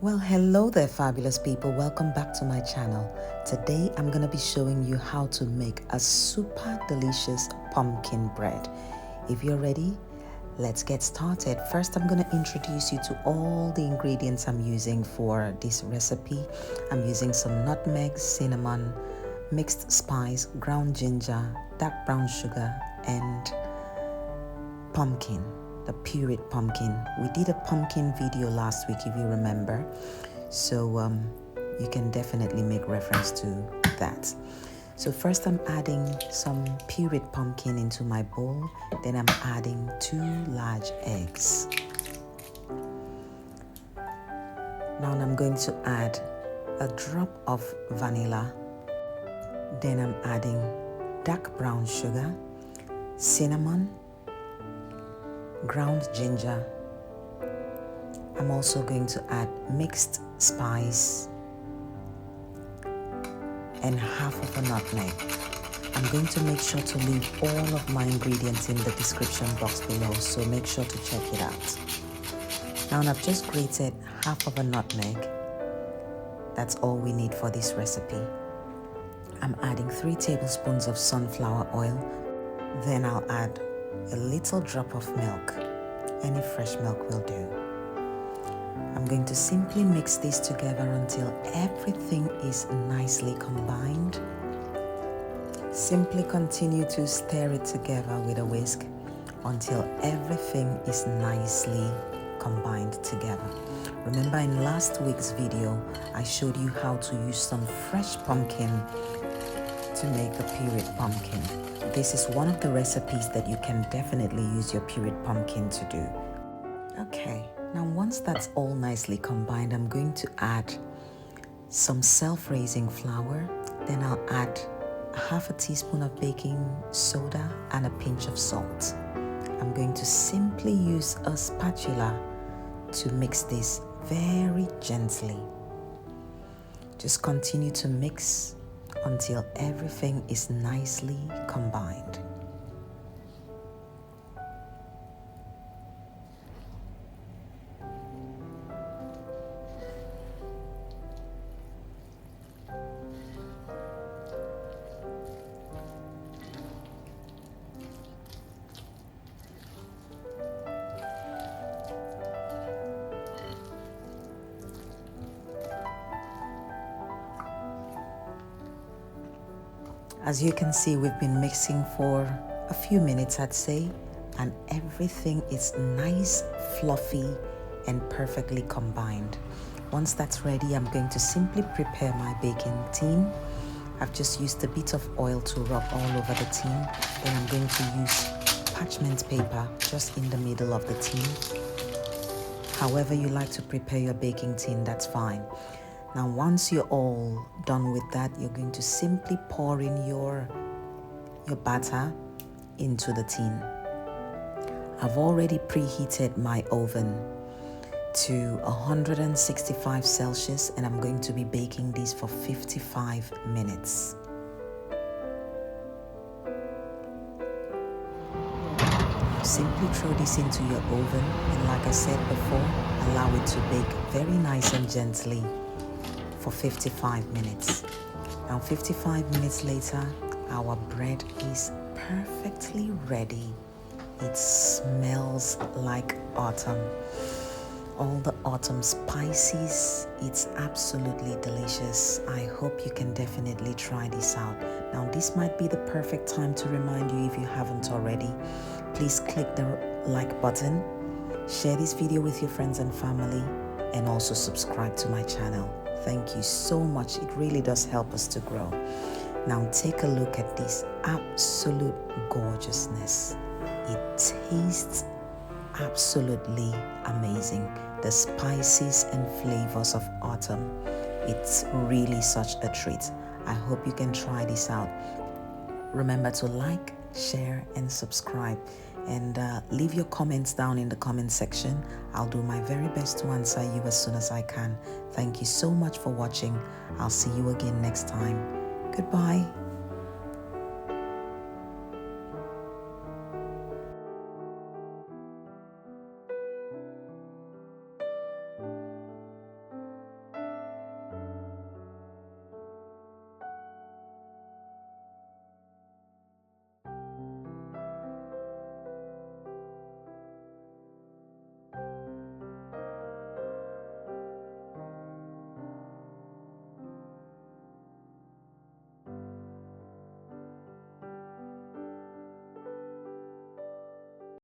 Well, hello there, fabulous people. Welcome back to my channel. Today, I'm going to be showing you how to make a super delicious pumpkin bread. If you're ready, let's get started. First, I'm going to introduce you to all the ingredients I'm using for this recipe. I'm using some nutmeg, cinnamon, mixed spice, ground ginger, dark brown sugar, and pumpkin, the pureed pumpkin. We did a pumpkin video last week, if you remember, so you can definitely make reference to that. So first I'm adding some pureed pumpkin into my bowl, then I'm adding 2 large eggs. Now I'm going to add a drop of vanilla, then I'm adding dark brown sugar, cinnamon, ground ginger. I'm also going to add mixed spice and half of a nutmeg. I'm going to make sure to leave all of my ingredients in the description box below, so make sure to check it out. Now I've just grated half of a nutmeg. That's all we need for this recipe. I'm adding 3 tablespoons of sunflower oil. Then I'll add a little drop of milk. Any fresh milk will do. I'm going to simply mix this together until everything is nicely combined. Simply continue to stir it together with a whisk until everything is nicely combined together. Remember, in last week's video, I showed you how to use some fresh pumpkin to make the pureed pumpkin. This is one of the recipes that you can definitely use your pureed pumpkin to do. Okay, now once that's all nicely combined, I'm going to add some self-raising flour. Then I'll add half a teaspoon of baking soda and a pinch of salt. I'm going to simply use a spatula to mix this very gently. Just continue to mix until everything is nicely combined. As you can see, we've been mixing for a few minutes, I'd say, and everything is nice, fluffy, and perfectly combined. Once that's ready, I'm going to simply prepare my baking tin. I've just used a bit of oil to rub all over the tin. Then I'm going to use parchment paper just in the middle of the tin. However you like to prepare your baking tin, that's fine. Now, once you're all done with that, you're going to simply pour in your batter into the tin. I've already preheated my oven to 165 Celsius, and I'm going to be baking this for 55 minutes. Simply throw this into your oven, and like I said before, allow it to bake very nice and gently for 55 minutes. Now 55 minutes later, our bread is perfectly ready. It smells like autumn. All the autumn spices, it's absolutely delicious. I hope you can definitely try this out. Now this might be the perfect time to remind you, if you haven't already, please click the like button, share this video with your friends and family, and also subscribe to my channel. Thank you so much. It really does help us to grow. Now take a look at this absolute gorgeousness. It tastes absolutely amazing. The spices and flavors of autumn. It's really such a treat. I hope you can try this out. Remember to like, share, and subscribe. And leave your comments down in the comment section. I'll do my very best to answer you as soon as I can. Thank you so much for watching. I'll see you again next time. Goodbye.